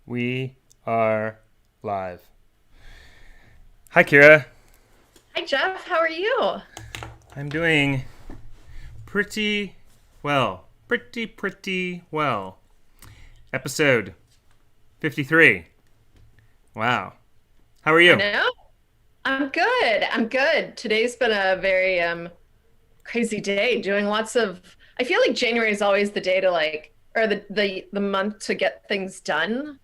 We are live. Hi, Kira. Hi, Geoff. How are you? I'm doing pretty well. Pretty well. Episode 53. Wow. How are I you? know. I'm good. I'm good. Today's been a very crazy day doing lots of I feel like January is always the day to or the month to get things done.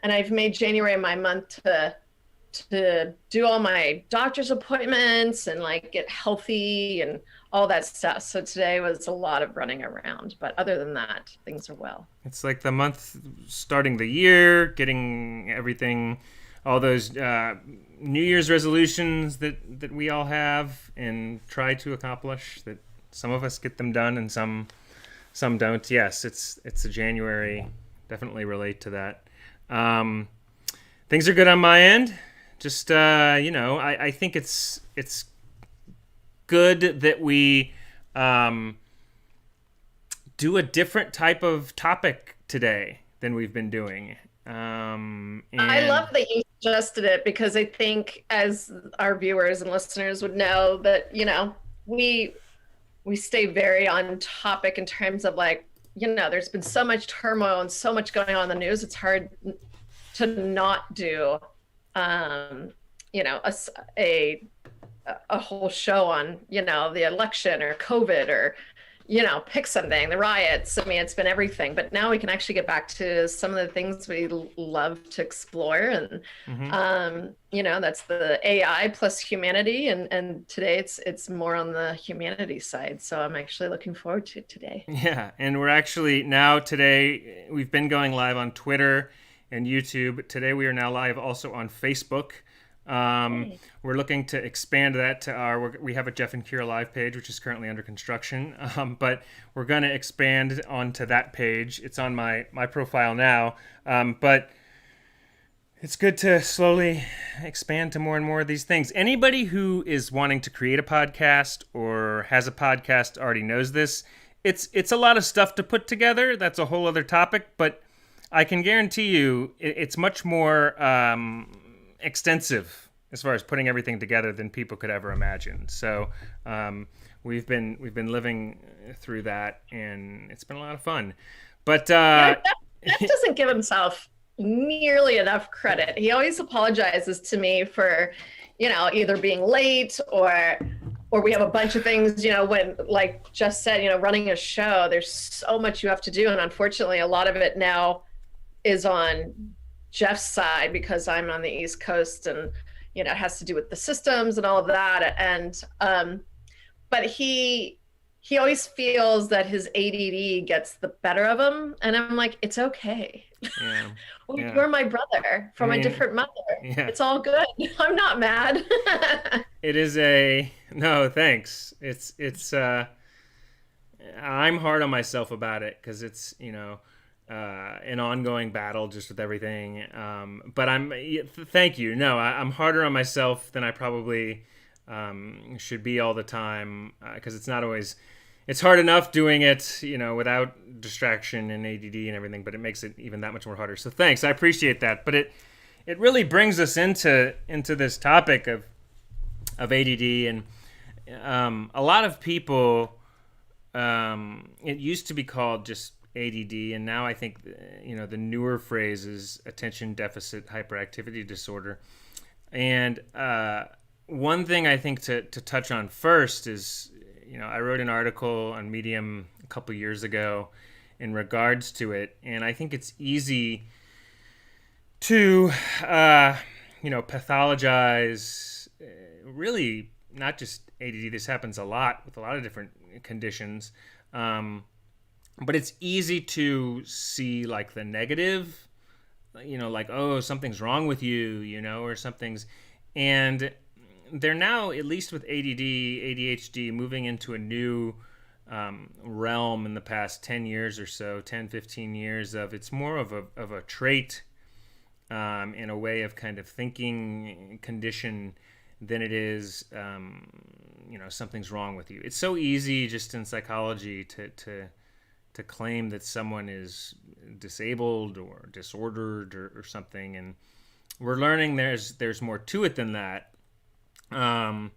And I've made January my month to do all my doctor's appointments and like get healthy and all that stuff. So today was a lot of running around, but other than that, things are well. It's like the month starting the year, getting everything, all those New Year's resolutions that we all have and try to accomplish. That some of us get them done and some don't. Yes, it's a January. Definitely relate to that. Um, Things are good on my end. Just I think it's good that we um, do a different type of topic today than we've been doing. I And love that you suggested it because I think as our viewers and listeners would know that, we we stay very on topic in terms of there's been so much turmoil and so much going on in the news. It's hard to not do um, you know, a, a a whole show on, the election or COVID or pick something, the riots. I mean, it's been everything. But now we can actually get back to some of the things we love to explore. And, mhm. that's the AI plus humanity. And today it's more on the humanity side. So I'm actually looking forward to it today. Yeah, and we're actually now today we've been going live on Twitter and YouTube. Today we are now live also on Facebook. Hey. We're looking to expand that to we have a Jeff and Kira live page, which is currently under construction. But we're going to expand onto that page. It's on my profile now. But it's good to slowly expand to more and more of these things. Anybody who is wanting to create a podcast or has a podcast already knows this. It's a lot of stuff to put together. That's a whole other topic, but I can guarantee you it's much more extensive as far as putting everything together than people could ever imagine. So we've been living through that, and it's been a lot of fun. But Jeff doesn't give himself nearly enough credit. He always apologizes to me for, either being late or we have a bunch of things, when like just said, running a show, there's so much you have to do. And unfortunately, a lot of it now is on Jeff's side because I'm on the East Coast and, it has to do with the systems and all of that. And but he always feels that his ADD gets the better of him, and I'm like, it's okay. yeah, Well, yeah. you're my brother I from a mean, different mother. yeah. It's all good. I'm not mad. It is a no, thanks. It's I'm hard on myself about it because it's an ongoing battle just with everything. But thank you. No, I'm harder on myself than I probably should be all the time because it's not always. It's hard enough doing it, without distraction and ADD and everything, but it makes it even that much more harder. So thanks, I appreciate that. But it really brings us into this topic of ADD and a lot of people. It used to be called just ADD, and now I think the newer phrase is Attention Deficit Hyperactivity Disorder. And one thing I think to touch on first is I wrote an article on Medium a couple years ago in regards to it, and I think it's easy to pathologize really not just ADD. This happens a lot with a lot of different conditions, but it's easy to see like the negative, like, oh, something's wrong with you, or something's. And they're now, at least with ADD, ADHD, moving into a new realm in the past 10 years or so, 10, 15 years of it's more of a trait in a way of kind of thinking condition than it is, something's wrong with you. It's so easy just in psychology to to claim that someone is disabled or disordered or something. And we're learning there's more to it than that. And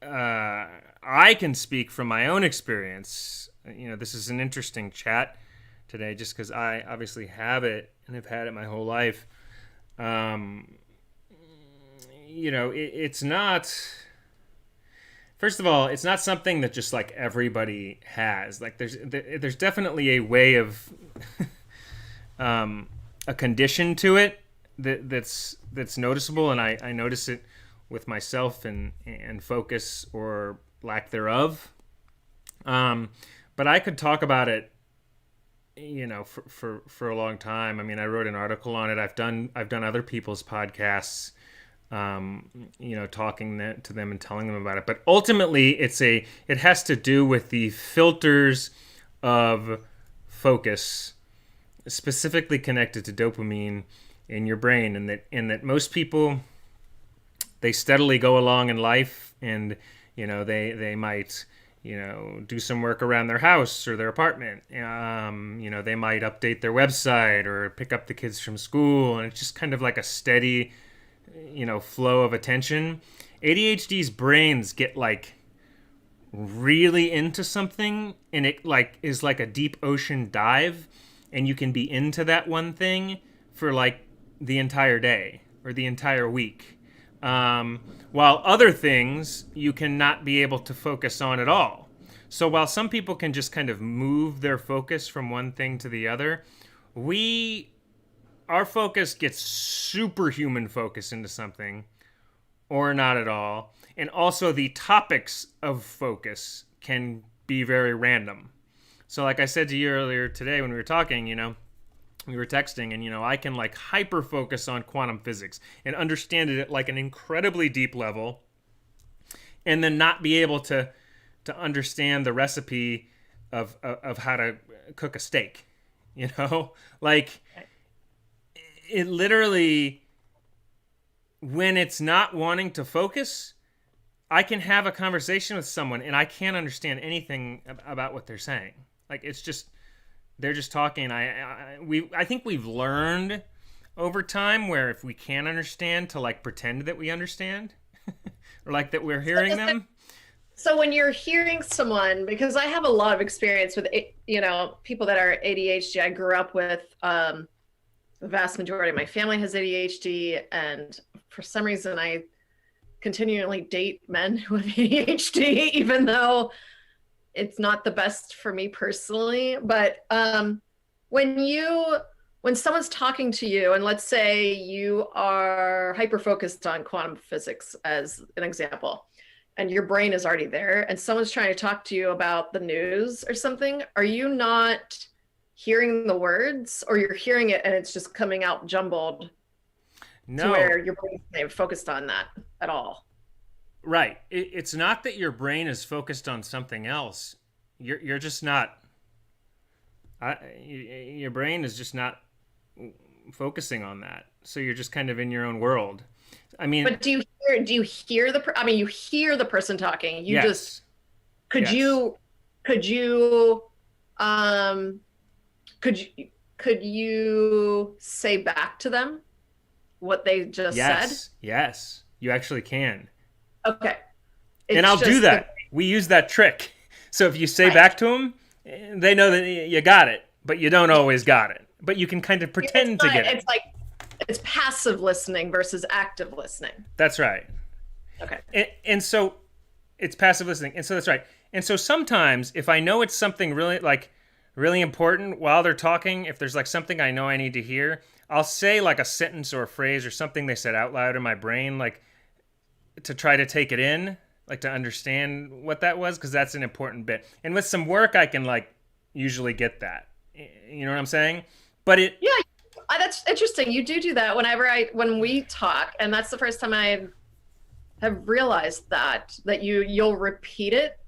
I can speak from my own experience. This is an interesting chat today just because I obviously have it and have had it my whole life. It's not. First of all, it's not something that just like everybody has. Like there's definitely a way of a condition to it that's noticeable, and I notice it with myself and focus or lack thereof. But I could talk about it, for a long time. I mean, I wrote an article on it. I've done other people's podcasts, talking to them and telling them about it. But ultimately, it has to do with the filters of focus, specifically connected to dopamine in your brain, and that most people, they steadily go along in life, and they might do some work around their house or their apartment. They might update their website or pick up the kids from school, and it's just kind of like a steady flow of attention. ADHD's brains get like really into something, and it like is like a deep ocean dive, and you can be into that one thing for like the entire day or the entire week, while other things you cannot be able to focus on at all. So while some people can just kind of move their focus from one thing to the other, our focus gets superhuman focus into something or not at all. And also the topics of focus can be very random. So like I said to you earlier today when we were talking, we were texting, and I can like hyper focus on quantum physics and understand it at like an incredibly deep level, and then not be able to understand the recipe of how to cook a steak. Like it literally, when it's not wanting to focus, I can have a conversation with someone and I can't understand anything about what they're saying. Like it's just, they're just talking. I think we've learned over time where if we can't understand, to like pretend that we understand, or like that we're hearing them. So when you're hearing someone, because I have a lot of experience with people that are ADHD. I grew up with the vast majority of my family has ADHD, and for some reason I continually date men who have ADHD, even though it's not the best for me personally. But when someone's talking to you, and let's say you are hyper focused on quantum physics as an example, and your brain is already there, and someone's trying to talk to you about the news or something, are you not hearing the words, or you're hearing it and it's just coming out jumbled? No. To where your brain's not focused on that at all. Right. It's not that your brain is focused on something else. You're just not. Your brain is just not focusing on that. So you're just kind of in your own world. I mean, but do you hear you hear the person talking. You yes. just could yes. could you say back to them what they just said? Yes, you actually can. Okay. And I'll do that. We use that trick. So if you say back to them, they know that you got it, but you don't always got it. But you can kind of pretend to get it. It's like, it's passive listening versus active listening. That's right. Okay. And so it's passive listening. And so that's right. And so sometimes if I know it's something really important while they're talking, if there's like something I know I need to hear, I'll say like a sentence or a phrase or something they said out loud in my brain, like to try to take it in, like to understand what that was, because that's an important bit. And with some work, I can like usually get that. You know what I'm saying? But yeah, that's interesting. You do that when we talk, and that's the first time I have realized that you'll repeat it.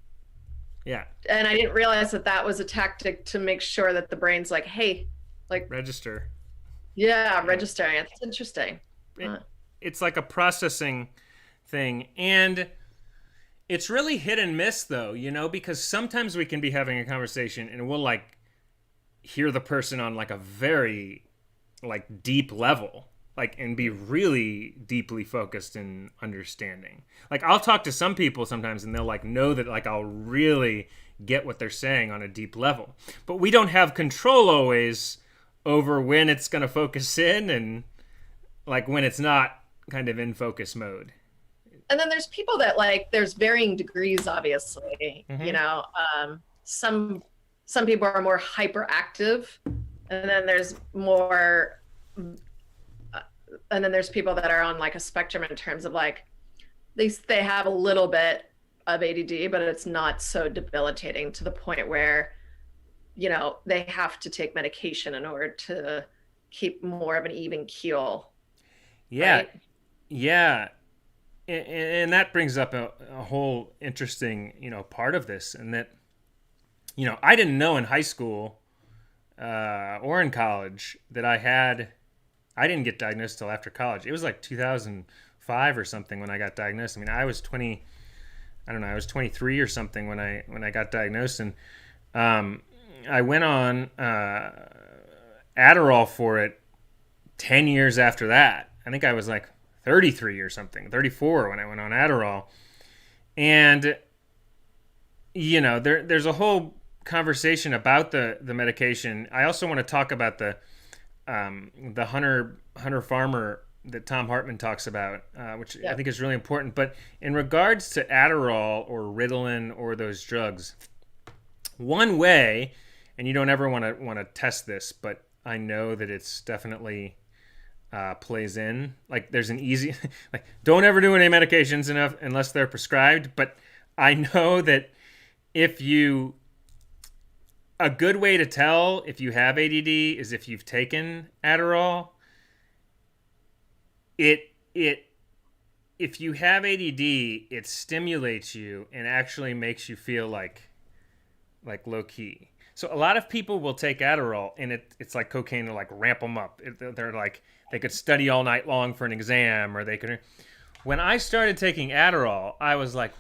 Yeah. And I didn't realize that was a tactic to make sure that the brain's like, hey, like register. Yeah, registering. It's interesting. It's like a processing thing, and It's really hit and miss though, because sometimes we can be having a conversation and we'll like hear the person on like a very like deep level, like, and be really deeply focused in understanding. Like I'll talk to some people sometimes and they'll like know that like I'll really get what they're saying on a deep level. But we don't have control always over when it's going to focus in and like when it's not kind of in focus mode. And then there's people that like there's varying degrees, obviously. Mm-hmm. Some people are more hyperactive, and then there's more, and then there's people that are on like a spectrum in terms of like they have a little bit of ADD, but it's not so debilitating to the point where they have to take medication in order to keep more of an even keel. Yeah. Right? Yeah. And that brings up a whole interesting, part of this, and that, I didn't know in high school or in college that I didn't get diagnosed till after college. It was like 2005 or something when I got diagnosed. I mean, I was 20, I don't know, I was 23 or something when I got diagnosed, and I went on Adderall for it 10 years after that. I think I was like 33 or something, 34 when I went on Adderall. And, there's a whole conversation about the medication. I also want to talk about the hunter farmer that Tom Hartman talks about, which I think is really important. But in regards to Adderall or Ritalin or those drugs, one way, and you don't ever want to test this, but I know that it's definitely plays in. Like there's an easy, like don't ever do any medications enough unless they're prescribed. But I know that a good way to tell if you have ADD is if you've taken Adderall. If you have ADD, it stimulates you and actually makes you feel like low key. So a lot of people will take Adderall and it's like cocaine to like ramp them up. They're like they could study all night long for an exam, or they could. When I started taking Adderall, I was like,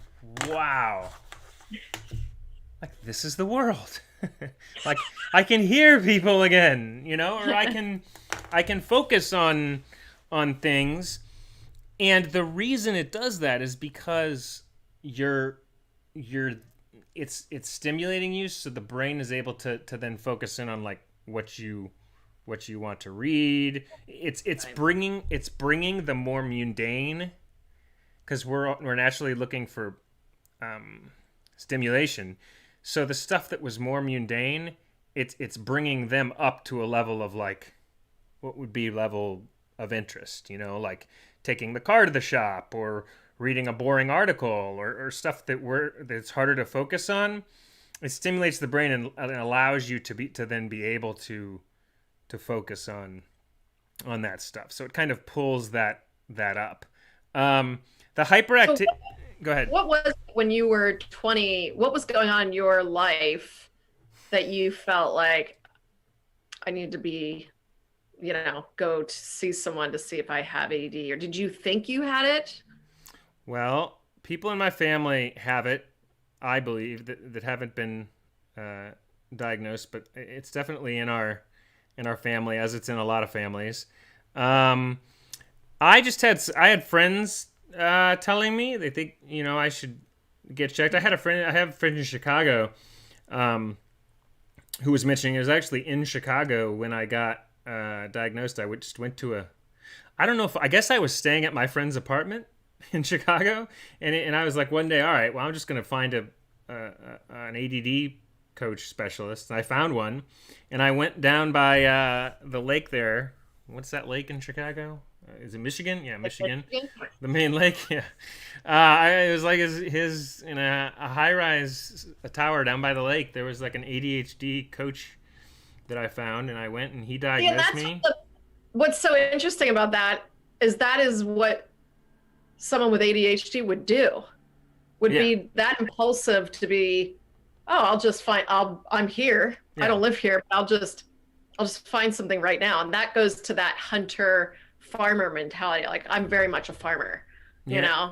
wow, like this is the world. Like I can hear people again, or I can focus on things. And the reason it does that is because it's stimulating you, so the brain is able to then focus in on like what you want to read. It's bringing the more mundane, because we're naturally looking for stimulation. So the stuff that was more mundane, it's bringing them up to a level of like what would be level of interest, like taking the car to the shop or reading a boring article or stuff that's harder to focus on. It stimulates the brain and allows you to then be able to focus on that stuff. So it kind of pulls that up. The hyperactive. Go ahead. What was when you were 20? What was going on in your life that you felt like I need to be, go to see someone to see if I have ADD? Or did you think you had it? Well, people in my family have it, I believe, that haven't been diagnosed, but it's definitely in our family, as it's in a lot of families. I had friends telling me they think I should get checked. I have a friend in Chicago who was mentioning it was actually in Chicago when I got diagnosed. I just went to I guess I was staying at my friend's apartment in Chicago, and I was like one day, all right, well I'm just gonna find an ADD coach specialist. And I found one, and I went down by the lake there. What's that lake in Chicago? Is it Michigan? Yeah, Michigan. The main lake. Yeah. It was like his in a high-rise tower down by the lake. There was like an ADHD coach that I found, and I went and he diagnosed me. What's so interesting about that is what someone with ADHD would do. Would be that impulsive to be, I'm here. Yeah. I don't live here, but I'll just find something right now. And that goes to that hunter farmer mentality. Like I'm very much a farmer, Yeah.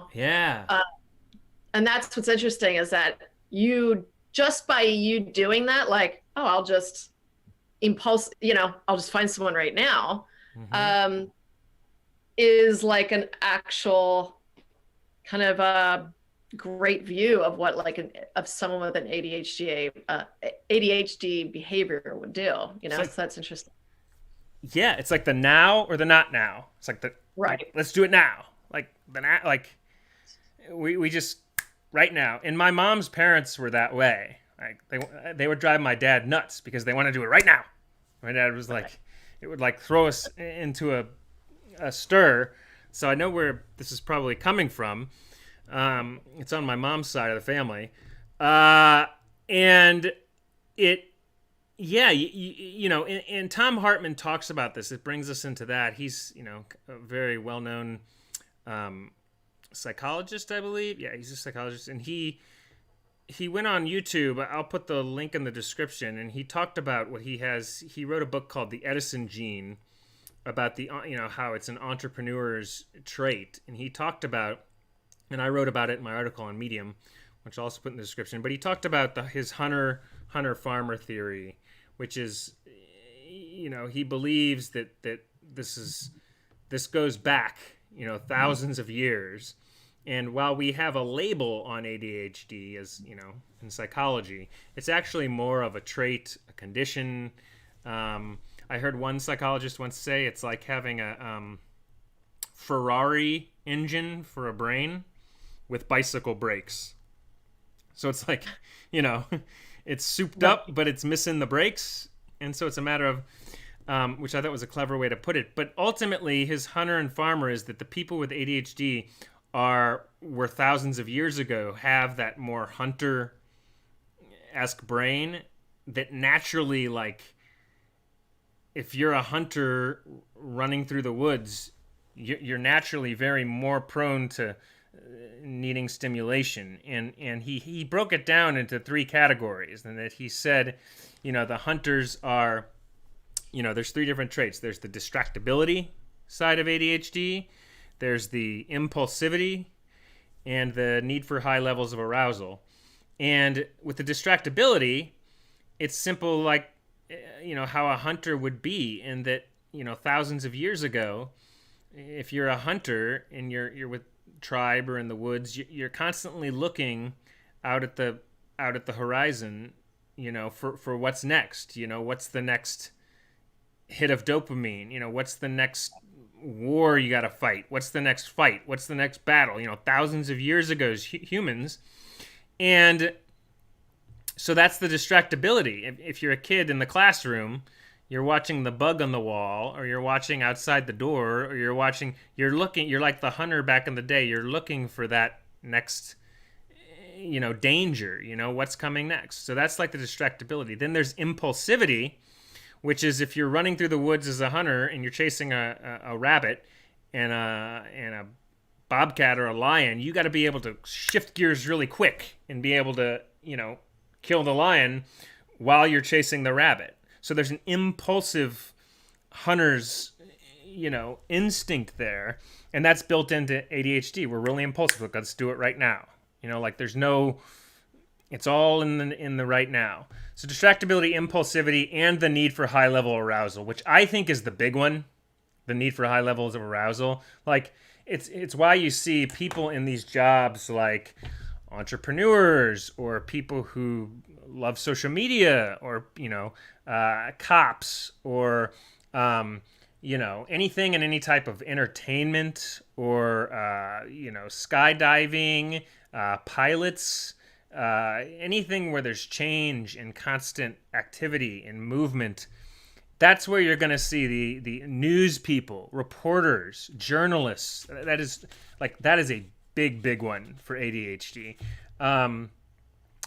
And that's what's interesting is that you just by you doing that, like, oh, I'll just impulse, I'll just find someone right now, Mm-hmm. um, is like an actual kind of a great view of what like of someone with an ADHD behavior would do, It's so like, that's interesting. yeah, it's like the now or the not now. It's like Right. let's do it now. Like the now, like we just right now. And my mom's parents were that way. Like they would drive my dad nuts because they want to do it right now. My dad was Right. like, it would like throw us into a stir. So I know where this is probably coming from. It's on my mom's side of the family, and it, yeah, and Tom Hartman talks about this. It brings us into that. He's a very well known um, psychologist, I believe. Yeah, he's a psychologist, and he went on YouTube. I'll put the link in the description, and he talked about what he has. He wrote a book called The Edison Gene about the how it's an entrepreneur's trait, and he talked about, and I wrote about it in my article on Medium, which I'll also put in the description. But he talked about his hunter farmer theory, which is, he believes that this goes back, thousands of years. And while we have a label on ADHD, as in psychology, it's actually more of a trait, a condition. I heard one psychologist once say it's like having a Ferrari engine for a brain with bicycle brakes. So it's like, you know, it's souped Right. up, but it's missing the brakes. And so it's a matter of, which I thought was a clever way to put it. But ultimately, his hunter and farmer is that the people with ADHD were thousands of years ago have that more hunter-esque brain that naturally, like, if you're a hunter running through the woods, you're naturally very more prone to needing stimulation. And he broke it down into three categories, and that he said, the hunters are, there's three different traits. There's the distractibility side of ADHD, there's the impulsivity, and the need for high levels of arousal. And with the distractibility, it's simple, like, how a hunter would be, in that, thousands of years ago, if you're a hunter and you're with tribe or in the woods, you're constantly looking out at the horizon, for what's next. What's the next hit of dopamine? What's the next war you got to fight? What's the next fight? What's the next battle? Thousands of years ago, humans. And so that's the distractibility. If you're a kid in the classroom, you're watching the bug on the wall, or you're watching outside the door, or you're like the hunter back in the day. You're looking for that next, danger, what's coming next. So that's like the distractibility. Then there's impulsivity, which is if you're running through the woods as a hunter and you're chasing a rabbit and a bobcat or a lion, you got to be able to shift gears really quick and be able to, kill the lion while you're chasing the rabbit. So there's an impulsive hunter's, instinct there, and that's built into ADHD. We're really impulsive. Like, let's do it right now. Like there's no, it's all in the right now. So distractibility, impulsivity, and the need for high level arousal, which I think is the big one. The need for high levels of arousal. Like it's why you see people in these jobs like entrepreneurs or people who love social media, or cops, or anything in any type of entertainment, or skydiving, pilots, anything where there's change and constant activity and movement. That's where you're going to see the news people, reporters, journalists. That is a big one for ADHD.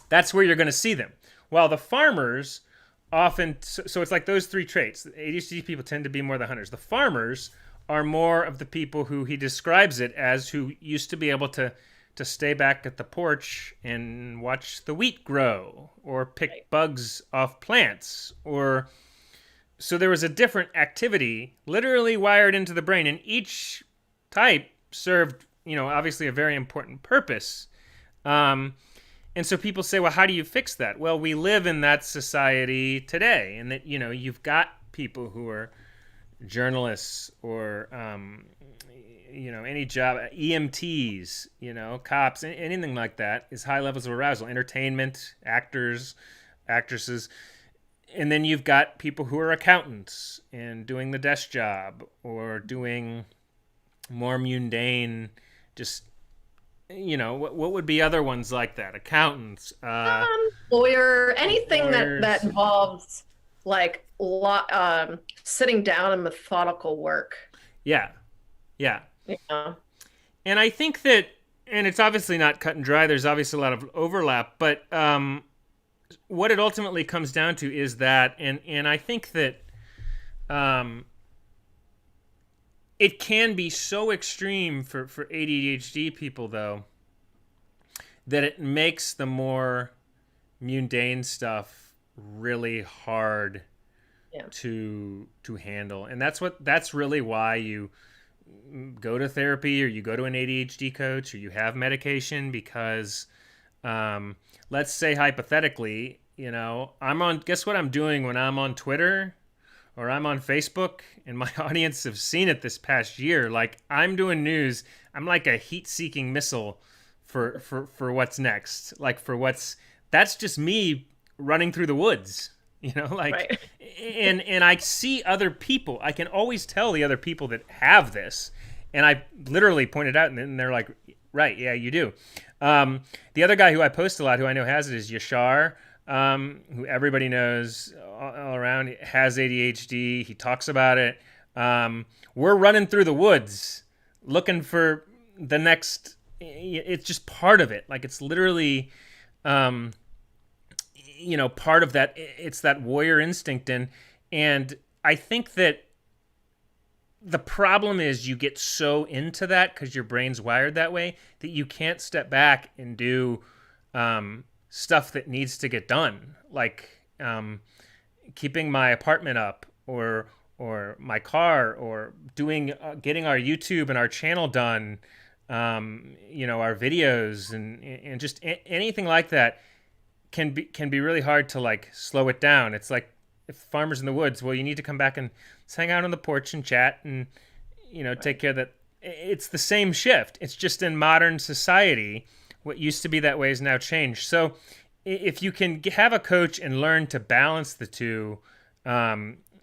That's where you're going to see them. While the farmers often, so it's like those three traits. ADHD people tend to be more the hunters. The farmers are more of the people who he describes it as, who used to be able to stay back at the porch and watch the wheat grow, or pick bugs off plants, or so there was a different activity literally wired into the brain, and each type served, obviously a very important purpose. Um, and so people say, well, how do you fix that? Well, we live in that society today, and that, you've got people who are journalists or, any job, EMTs, cops, anything like that is high levels of arousal. Entertainment, actors, actresses. And then you've got people who are accountants and doing the desk job or doing more mundane, just, what would be other ones like that? Accountants, Lawyer, anything that lawyers. involves like sitting down and methodical work. Yeah, yeah. You know? And I think that, and it's obviously not cut and dry. There's obviously a lot of overlap, but what it ultimately comes down to is that, and I think that um, it can be so extreme for ADHD people, though, that it makes the more mundane stuff really hard Yeah. to handle. And that's really why you go to therapy or you go to an ADHD coach or you have medication, because let's say hypothetically, guess what I'm doing when I'm on Twitter or I'm on Facebook, and my audience have seen it this past year. Like, I'm doing news. I'm like a heat-seeking missile for what's next. Like, that's just me running through the woods. Like, Right. and I see other people. I can always tell the other people that have this, and I literally pointed out, and they're like, right, yeah, you do. The other guy who I post a lot, who I know has it, is Yashar, who everybody knows all around, has ADHD. He talks about it. We're running through the woods looking for the next. It's just part of it. Like, it's literally, part of that. It's that warrior instinct, and I think that the problem is you get so into that because your brain's wired that way that you can't step back and do stuff that needs to get done, like keeping my apartment up, or my car, or doing getting our YouTube and our channel done, our videos, and just anything like that can be really hard to, like, slow it down. It's like, if farmers in the woods, well, you need to come back and let's hang out on the porch and chat and take care of that. It's the same shift. It's just in modern society, what used to be that way is now changed. So if you can have a coach and learn to balance the two,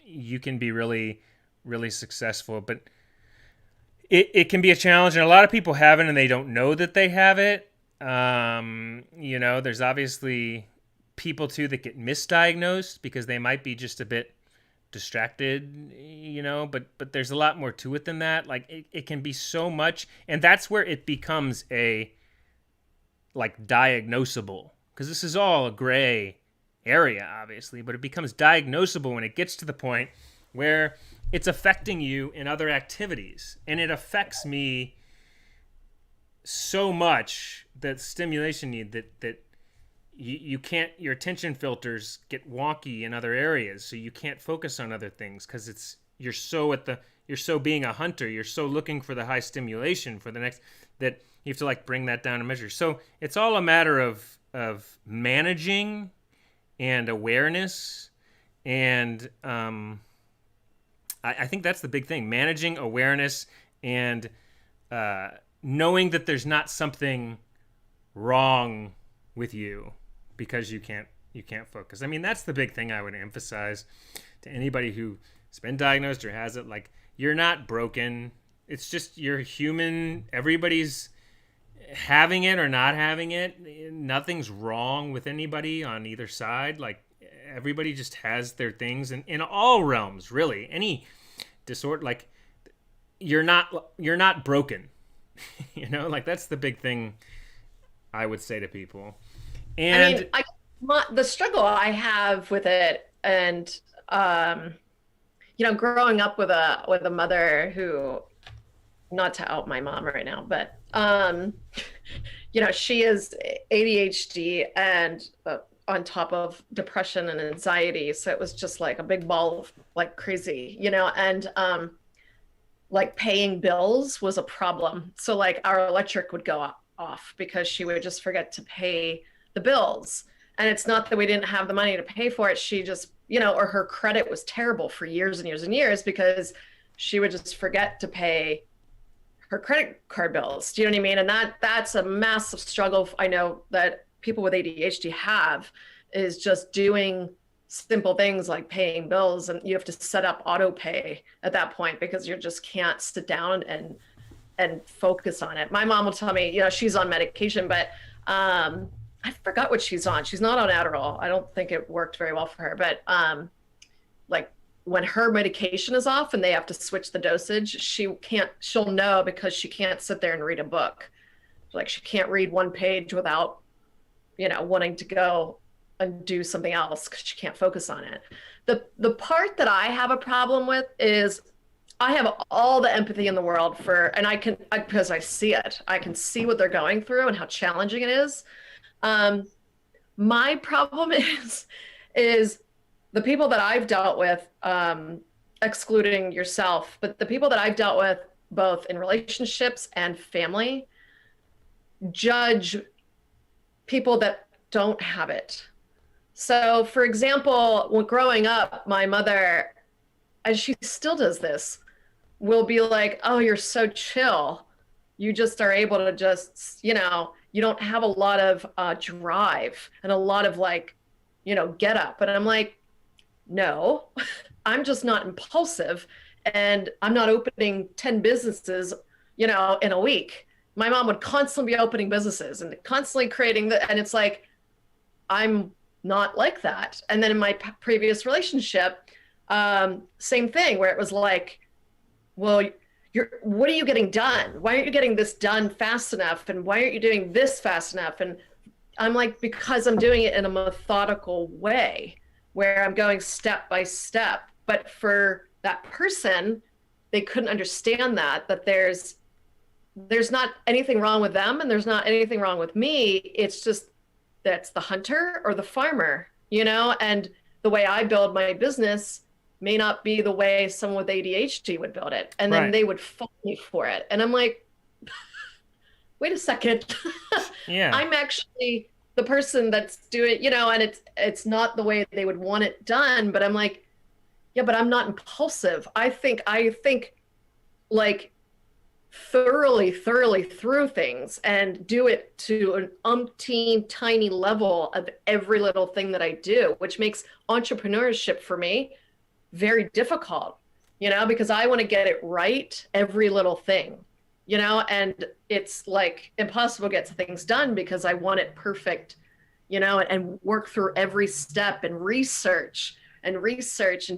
you can be really, really successful. But it can be a challenge, and a lot of people have it and they don't know that they have it. There's obviously people too that get misdiagnosed because they might be just a bit distracted, but there's a lot more to it than that. Like, it can be so much, and that's where it becomes a, like, diagnosable, because this is all a gray area, obviously, but it becomes diagnosable when it gets to the point where it's affecting you in other activities. And it affects me so much, that stimulation need, that you can't, your attention filters get wonky in other areas, so you can't focus on other things because you're so being a hunter, you're so looking for the high stimulation for the next, that you have to, like, bring that down and measure. So it's all a matter of managing and awareness, and I think that's the big thing: managing, awareness, and knowing that there's not something wrong with you because you can't focus. I mean, that's the big thing I would emphasize to anybody who's been diagnosed or has it. Like, you're not broken. It's just, you're human. Everybody's having it or not having it. Nothing's wrong with anybody on either side. Like, everybody just has their things, and in all realms, really. Any disorder, like, you're not broken. Like, that's the big thing I would say to people. And The struggle I have with it, and growing up with a mother who, not to out my mom right now, but she is ADHD and on top of depression and anxiety, so it was just like a big ball of, like, crazy, and like, paying bills was a problem. So, like, our electric would go off because she would just forget to pay the bills. And it's not that we didn't have the money to pay for it. She just, or her credit was terrible for years and years and years because she would just forget to pay her credit card bills. Do you know what I mean? And that's a massive struggle I know that people with ADHD have, is just doing simple things like paying bills, and you have to set up auto pay at that point because you just can't sit down and focus on it. My mom will tell me, she's on medication, but I forgot what she's on. She's not on Adderall. I don't think it worked very well for her, but like when her medication is off and they have to switch the dosage, she'll know because she can't sit there and read a book. Like she can't read one page without, wanting to go and do something else because she can't focus on it. The part that I have a problem with is I have all the empathy in the world and because I see it, I can see what they're going through and how challenging it is. My problem is the people that I've dealt with, excluding yourself, but the people that I've dealt with both in relationships and family judge people that don't have it. So for example, when growing up, my mother, and she still does this, will be like, oh, you're so chill. You just are able to just, you don't have a lot of drive and a lot of get up. And I'm like, no, I'm just not impulsive. And I'm not opening 10 businesses, in a week. My mom would constantly be opening businesses and constantly creating and it's like, I'm not like that. And then in my previous relationship, same thing, where it was like, well, what are you getting done? Why aren't you getting this done fast enough? And why aren't you doing this fast enough? And I'm like, because I'm doing it in a methodical way where I'm going step by step. But for that person, they couldn't understand that there's not anything wrong with them and there's not anything wrong with me. It's just that's the hunter or the farmer, and the way I build my business may not be the way someone with ADHD would build it. And then they would fault me for it. And I'm like, wait a second. Yeah. I'm actually the person that's doing, and it's not the way they would want it done. But I'm like, yeah, but I'm not impulsive. I think like thoroughly through things and do it to an umpteen tiny level of every little thing that I do, which makes entrepreneurship for me very difficult, because I want to get it right, every little thing, and it's like impossible to get things done because I want it perfect, and work through every step and research and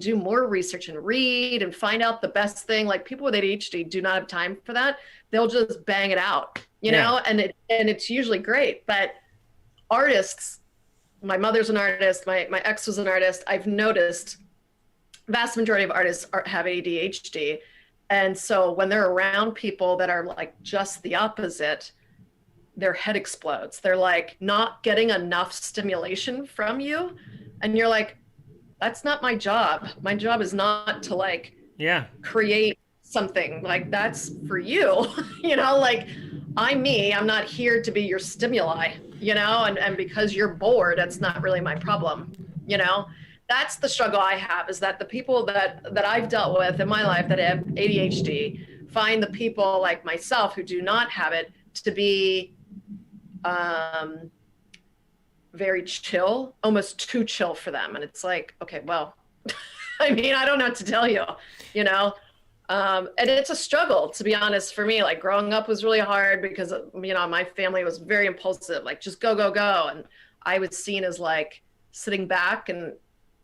do more research and read and find out the best thing. Like people with ADHD do not have time for that. They'll just bang it out, and it's usually great. But artists, my mother's an artist, my ex was an artist. I've noticed vast majority of artists have ADHD. And so when they're around people that are like just the opposite, their head explodes. They're like not getting enough stimulation from you. And you're like, that's not my job. My job is not to create something. Like that's for you, like I'm me. I'm not here to be your stimuli, and because you're bored, that's not really my problem, That's the struggle I have, is that the people that I've dealt with in my life that have ADHD find the people like myself who do not have it to be very chill, almost too chill for them. And it's like, okay, well, I mean, I don't know what to tell you, and it's a struggle, to be honest, for me. Like growing up was really hard because, my family was very impulsive, like just go, go, go. And I was seen as like sitting back and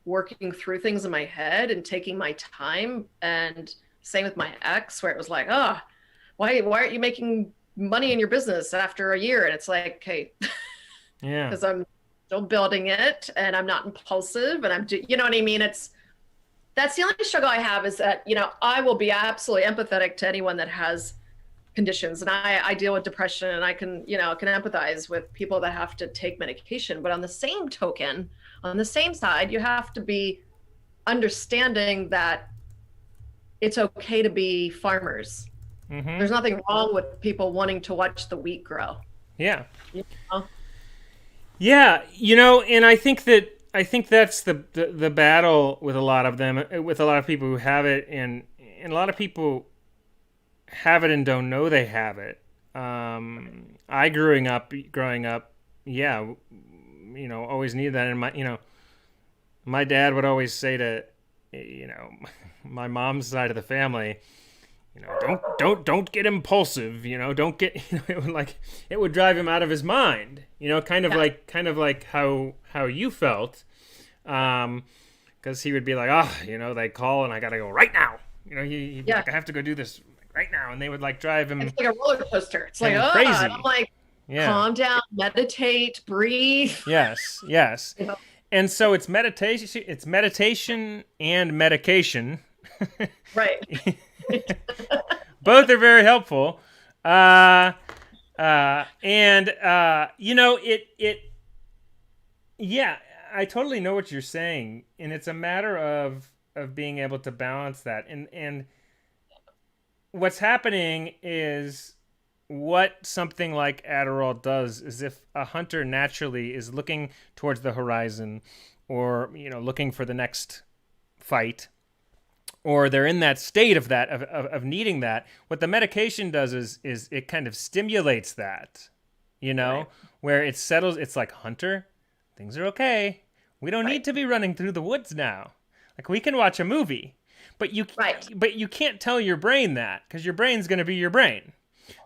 working through things in my head and taking my time. And same with my ex, where it was like, oh, why aren't you making money in your business after a year? And it's like, okay, yeah, because I'm still building it and I'm not impulsive and you know what I mean? That's the only struggle I have, is that, I will be absolutely empathetic to anyone that has conditions. And I deal with depression, and I can empathize with people that have to take medication. But on the same token, on the same side, you have to be understanding that it's okay to be farmers. Mm-hmm. There's nothing wrong with people wanting to watch the wheat grow. Yeah. You know? Yeah, and I think that's the battle with a lot of them, with a lot of people who have it, and a lot of people have it and don't know they have it. I growing up, yeah, always needed that. And my dad would always say to, you know, my mom's side of the family, don't get impulsive, don't get, it would drive him out of his mind, Yeah. kind of like how you felt, because he would be like, oh, they call and I gotta go right now, he'd be Yeah. like, I have to go do this right now, and they would like drive It's him like a roller coaster. It's like, him oh, and I'm crazy. like, Yeah. calm down, meditate, breathe. Yes. Yes. You know, And so it's meditation and medication. right. Both are very helpful. And yeah, I totally know what you're saying, and it's a matter of being able to balance that. And what's happening is, what something like Adderall does is, if a hunter naturally is looking towards the horizon, or looking for the next fight, or they're in that state of needing that, what the medication does is it kind of stimulates that, you know, Right. where it settles. It's like, hunter, things are okay. We don't Right. need to be running through the woods now. Like, we can watch a movie. But you Right. but you can't tell your brain that, because your brain's going to be your brain.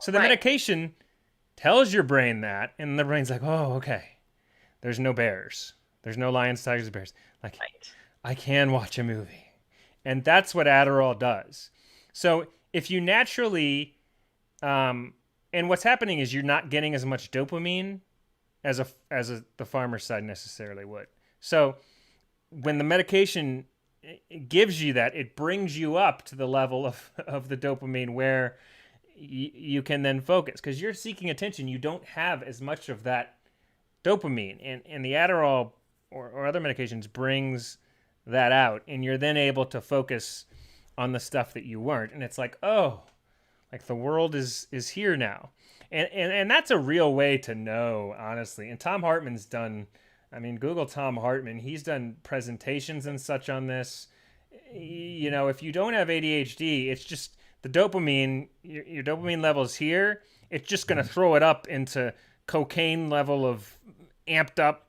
So the Right. medication tells your brain that, and the brain's like, oh, okay. There's no bears. There's no lions, tigers, bears. Like, Right. I can watch a movie. And that's what Adderall does. So if you naturally, and what's happening is, you're not getting as much dopamine the farmer's side necessarily would. So when the medication gives you that, it brings you up to the level of the dopamine where you can then focus, because you're seeking attention. You don't have as much of that dopamine, and the Adderall or other medications brings that out, and you're then able to focus on the stuff that you weren't. And it's like, oh, like the world is here now. And that's a real way to know, honestly. And Tom Hartman's done, I mean, Google Tom Hartman. He's done presentations and such on this. If you don't have ADHD, it's just the dopamine, your dopamine levels here, it's just going to throw it up into cocaine level of amped up,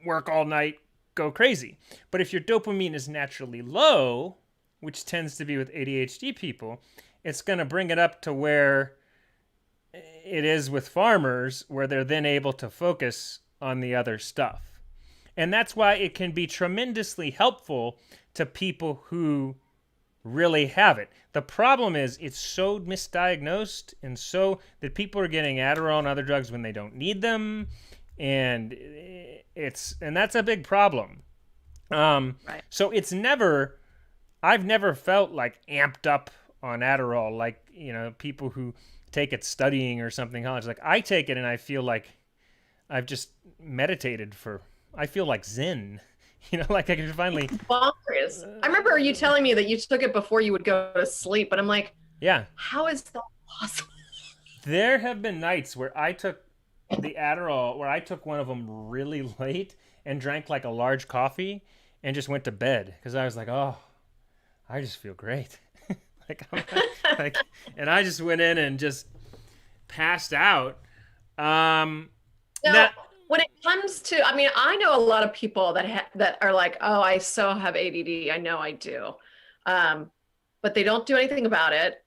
work all night, go crazy. But if your dopamine is naturally low, which tends to be with ADHD people, it's going to bring it up to where it is with farmers, where they're then able to focus on the other stuff. And that's why it can be tremendously helpful to people who really have it. The problem is, it's so misdiagnosed, and so that people are getting Adderall and other drugs when they don't need them, and that's a big problem. Right. So I've never felt like amped up on Adderall, like people who take it studying or something. Like, I take it and I feel like I've just meditated I feel like Zen. Like, I can finally. Bonkers. I remember you telling me that you took it before you would go to sleep, but I'm like, Yeah. how is that possible? There have been nights where I took the Adderall, where I took one of them really late and drank like a large coffee and just went to bed, because I was like, oh, I just feel great. like, and I just went in and just passed out. Now, That when it comes to, I mean, I know a lot of people that are like, oh, I so have ADD. I know I do. But they don't do anything about it.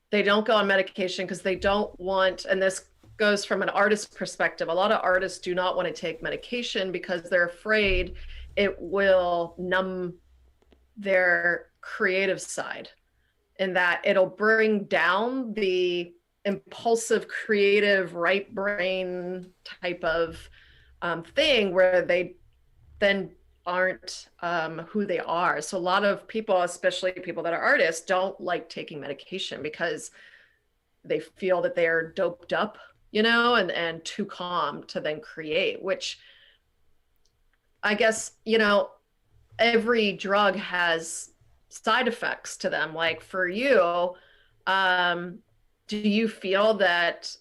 They don't go on medication because they don't want, and this goes from an artist perspective. A lot of artists do not want to take medication because they're afraid it will numb their creative side, and that it'll bring down the impulsive, creative, right brain type of thing, where they then aren't who they are. So a lot of people, especially people that are artists, don't like taking medication because they feel that they're doped up, and too calm to then create, which I guess, every drug has side effects to them. Like for you, do you feel that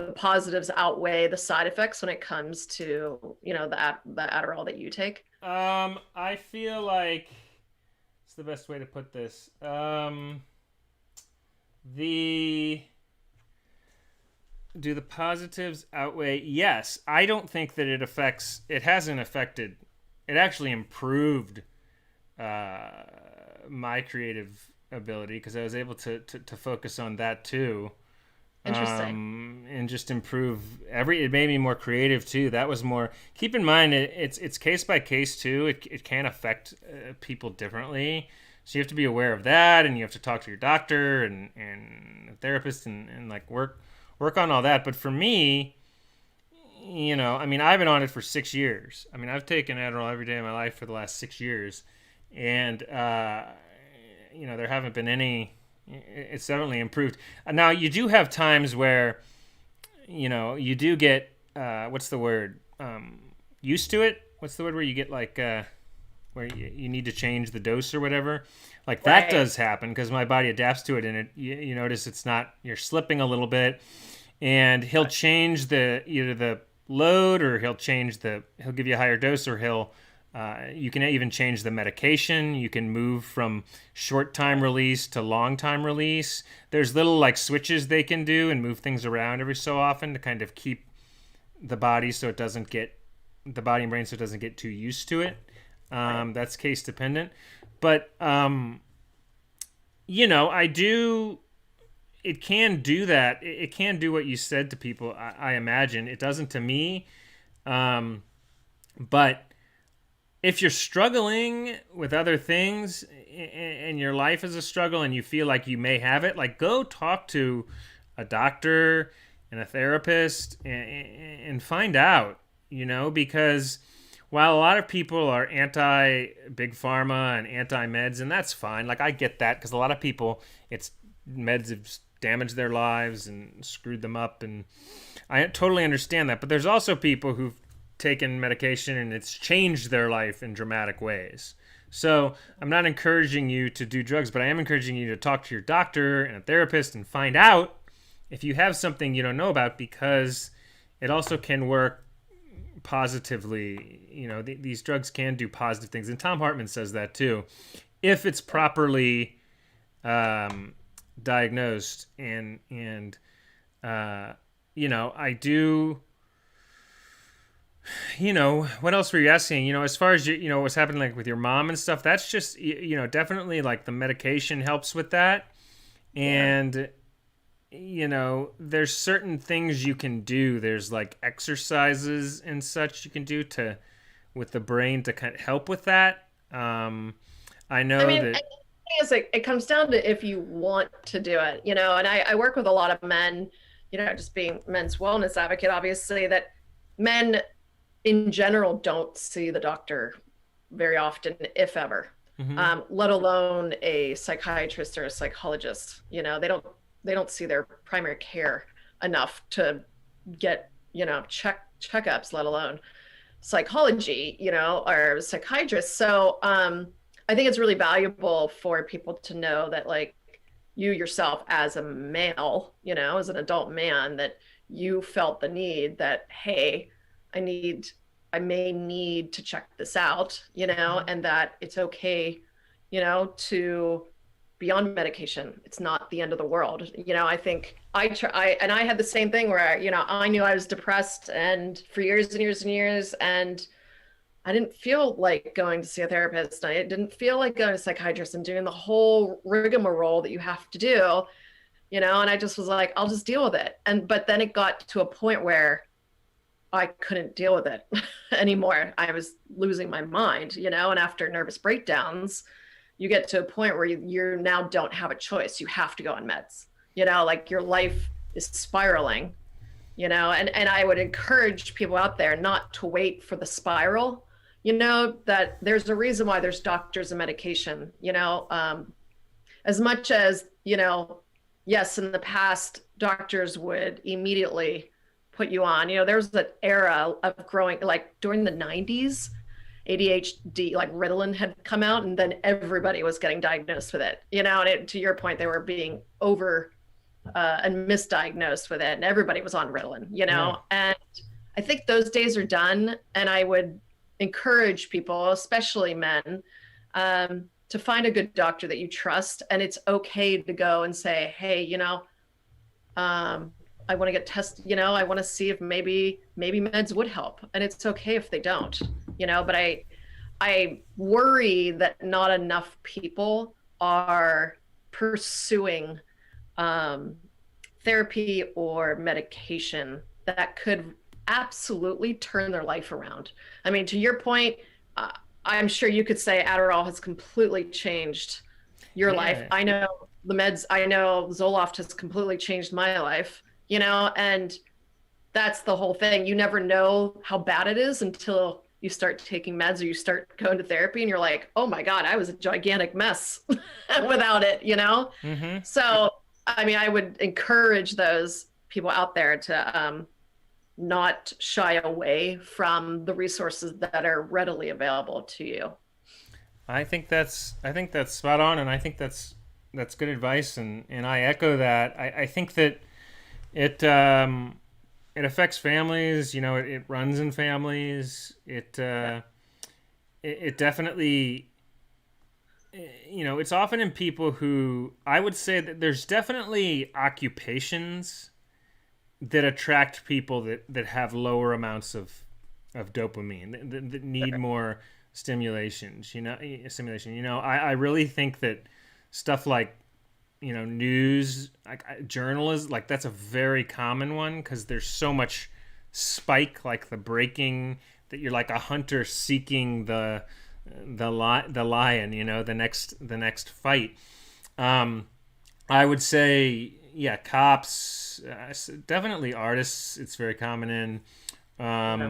the positives outweigh the side effects when it comes to, the Adderall that you take? I feel like it's the best way to put this. The Do the positives outweigh? Yes. I don't think that it hasn't affected, it actually improved uh, my creative ability because I was able to focus on that too. Interesting. And just improve it made me more creative too. That was more, keep in mind it's case by case too. It can affect people differently, so you have to be aware of that, and you have to talk to your doctor and a therapist and like work on all that. But for me, I mean, I've been on it for 6 years. I mean, I've taken Adderall every day of my life for the last 6 years, and there haven't been any. It's definitely improved. Now you do have times where, you do get what's the word? Used to it. What's the word where you get like where you need to change the dose or whatever? Like that Right. does happen because my body adapts to it, and you notice it's not, you're slipping a little bit, and he'll change either the load, or he'll give you a higher dose, or you can even change the medication. You can move from short time release to long time release. There's little like switches they can do and move things around every so often to kind of keep the body so it doesn't get the body and brain so it doesn't get too used to it. Right. That's case dependent, but I do. It can do that. It can do what you said to people. I imagine it doesn't to me. But if you're struggling with other things and your life is a struggle and you feel like you may have it, like go talk to a doctor and a therapist and find out, because while a lot of people are anti big pharma and anti meds, and that's fine, like I get that because a lot of people, it's meds have damaged their lives and screwed them up, and I totally understand that. But there's also people who've taken medication and it's changed their life in dramatic ways. So I'm not encouraging you to do drugs, but I am encouraging you to talk to your doctor and a therapist and find out if you have something you don't know about, because it also can work positively. These drugs can do positive things, and Tom Hartman says that too, if it's properly diagnosed. I do. What else were you asking? As far as what's happening like with your mom and stuff, that's just definitely like the medication helps with that. Yeah. And there's certain things you can do. There's like exercises and such you can do to with the brain to kind of help with that. I I know mean, I that. think it's like it comes down to if you want to do it, and I work with a lot of men, just being men's wellness advocate, obviously, that men in general don't see the doctor very often, if ever, Mhm. let alone a psychiatrist or a psychologist. They don't see their primary care enough to get checkups, let alone psychology, or psychiatrists. So I think it's really valuable for people to know that, like, you yourself as a male, as an adult man, that you felt the need that, hey, I need, I may need to check this out, Mhm. and that it's okay, to be on medication. It's not the end of the world. I think and I had the same thing where, I knew I was depressed and for years and years and years, and I didn't feel like going to see a therapist. I didn't feel like going to a psychiatrist and doing the whole rigmarole that you have to do, and I just was like, I'll just deal with it. But then it got to a point where I couldn't deal with it anymore. I was losing my mind, and after nervous breakdowns, you get to a point where you now don't have a choice. You have to go on meds, like your life is spiraling, and I would encourage people out there not to wait for the spiral, that there's a reason why there's doctors and medication, as much as, yes, in the past, doctors would immediately put you on. There was an era of growing, like during the 90s, ADHD, like Ritalin had come out, and then everybody was getting diagnosed with it, and to your point, they were being and misdiagnosed with it, and everybody was on Ritalin, you Yeah. know. And I think those days are done. And I would encourage people, especially men, to find a good doctor that you trust. And it's okay to go and say, hey, you know, I want to get tested, you know, I want to see if maybe meds would help. And it's okay if they don't, you know, but I worry that not enough people are pursuing um, therapy or medication that could absolutely turn their life around. I mean, to your point, uh, I'm sure you could say Adderall has completely changed your life. Yeah. I know the meds, I know Zoloft has completely changed my life, you know, and that's the whole thing. You never know how bad it is until you start taking meds or you start going to therapy and you're like, oh my God, I was a gigantic mess without it, you know? Mm-hmm. So, I mean, I would encourage those people out there to not shy away from the resources that are readily available to you. I think that's spot on, and I think that's good advice, and I echo that. I think that it it affects families. You know, it runs in families. It definitely, you know, it's often in people who, I would say that there's definitely occupations that attract people that have lower amounts of dopamine, that need more stimulations, stimulation. I really think that stuff like, news, like journalism, like that's a very common one because there's so much spike, like the breaking, that you're like a hunter seeking the lion, the next fight. um I would say, yeah, cops, definitely artists. It's very common in Yeah.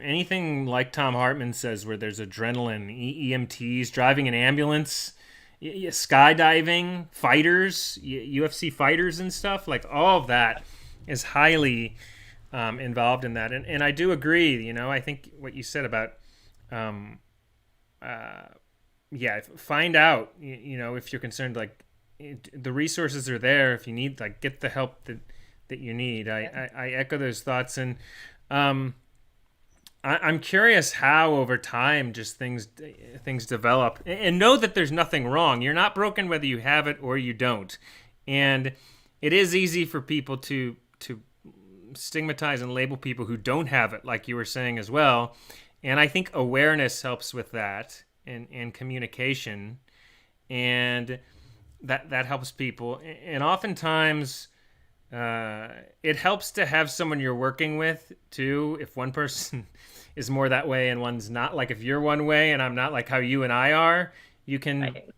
anything like Tom Hartman says, where there's adrenaline, EMTs, driving an ambulance, skydiving, fighters, UFC fighters and stuff. Like all of that is highly involved in that. And I do agree. I think what you said about um, uh, yeah, find out, if you're concerned, like the resources are there. If you need, like, get the help that you need. I echo those thoughts. And um, I'm curious how over time just things develop, and know that there's nothing wrong. You're not broken whether you have it or you don't. And it is easy for people to stigmatize and label people who don't have it, like you were saying as well. And I think awareness helps with that, and communication, and that helps people. And oftentimes it helps to have someone you're working with too. If one person is more that way and one's not, like if you're one way and I'm not, like how you and I are, you can Right.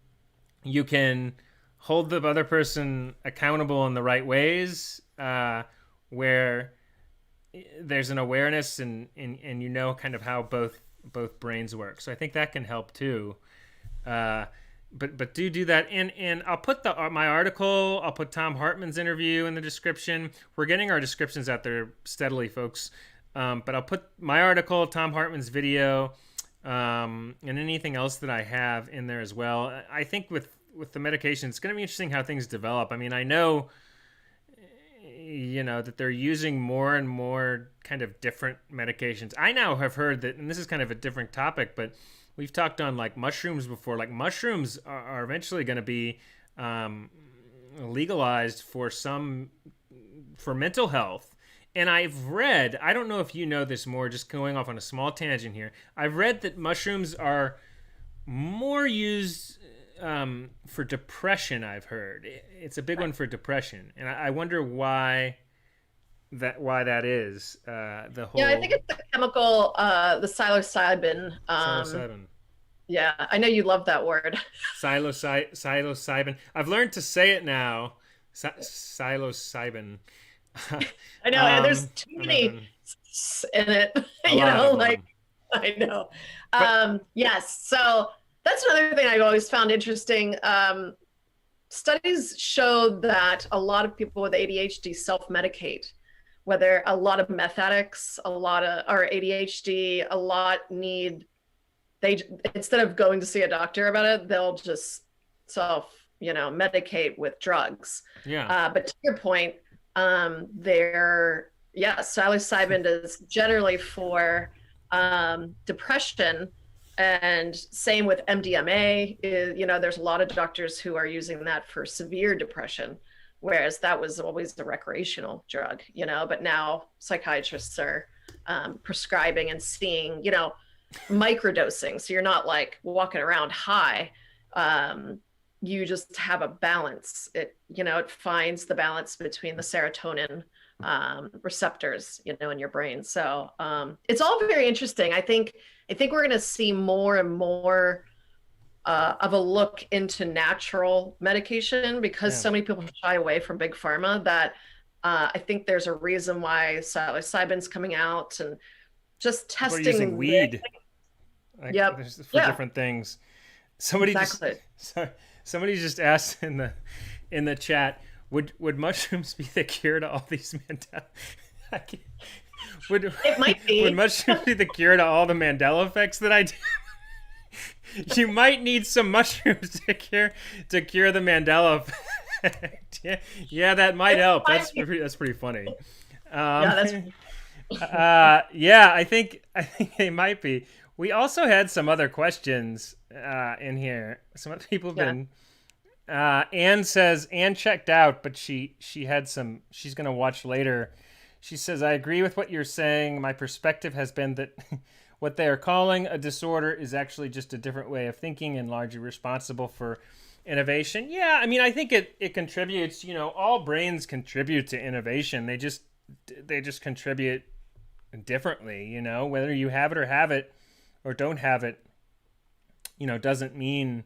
you can hold the other person accountable in the right ways, where there's an awareness, and kind of how both brains work. So I think that can help too. Uh, but do that, and I'll put my article. I'll put Tom Hartman's interview in the description. We're getting our descriptions out there steadily, folks. But I'll put my article, Tom Hartman's video, and anything else that I have in there as well. I think with the medication, it's going to be interesting how things develop. I mean, I know, that they're using more and more kind of different medications. I now have heard that, and this is kind of a different topic, but we've talked on like mushrooms before. Like mushrooms are eventually going to be legalized for mental health. And I've read, I don't know if you know this more, just going off on a small tangent here. I've read that mushrooms are more used for depression. I've heard it's a big one for depression, and I wonder why that is. The Yeah, I whole think it's the chemical, the psilocybin. psilocybin. Yeah, I know you love that word. Psilocybin. I've learned to say it now. Psilocybin. I know, and there's too Another many one. in it, A you lot know, of like them. I know. But Yes, so that's another thing I've always found interesting. Studies show that a lot of people with ADHD self-medicate, whether a lot of meth addicts, a lot of or ADHD, a lot need they instead of going to see a doctor about it, they'll just self medicate with drugs. Yeah. But to your point, psilocybin is generally for depression, and same with MDMA. There's a lot of doctors who are using that for severe depression, whereas that was always a recreational drug. But now psychiatrists are prescribing and seeing, microdosing. So you're not like walking around high. You just have a balance. It finds the balance between the serotonin receptors, in your brain. So it's all very interesting. I think we're going to see more and more of a look into natural medication, because so many people shy away from big pharma, that I think there's a reason why psilocybin's coming out, and just People are testing. using weed. Yep. For different things. Somebody Exactly. somebody just asked in the chat, would mushrooms be the cure to all these It might be. Would mushrooms be the cure to all the Mandela effects that I do? You might need some mushrooms to cure the Mandela effect. Yeah, that might help. That's pretty funny. Yeah, I think they might be. We also had some other questions in here. Some other people have been. Anne says Anne checked out, but she had some. She's gonna watch later. She says, I agree with what you're saying. My perspective has been that what they are calling a disorder is actually just a different way of thinking and largely responsible for innovation. Yeah, I mean, I think it contributes. All brains contribute to innovation. They just contribute differently. Whether you have it or don't have it, doesn't mean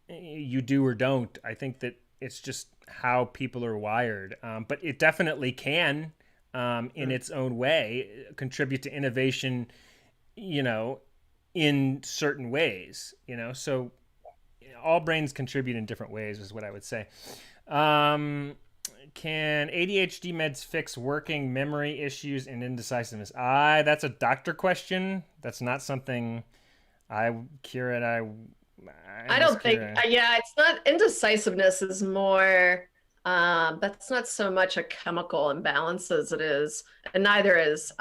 you do or don't. I think that it's just how people are wired. But it definitely can, in its own way, contribute to innovation, in certain ways, so all brains contribute in different ways is what I would say. Can ADHD meds fix working memory issues and indecisiveness? That's a doctor question. That's not something I cure it. I don't think, it's not. Indecisiveness is more, that's not so much a chemical imbalance as it is, and neither is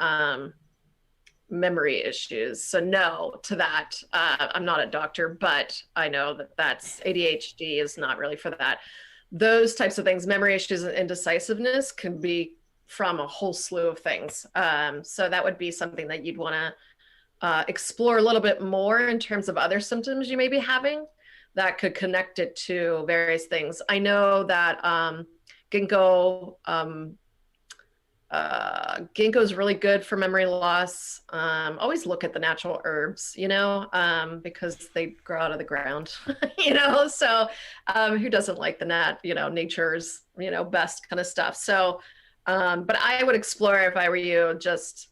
memory issues. So no to that. I'm not a doctor, but I know that's ADHD is not really for that. Those types of things, memory issues and indecisiveness, can be from a whole slew of things. So that would be something that you'd want to explore a little bit more in terms of other symptoms you may be having that could connect it to various things. I know that ginkgo is really good for memory loss. Always look at the natural herbs, because they grow out of the ground, so who doesn't like nature's, best kind of stuff. So, but I would explore, if I were you, just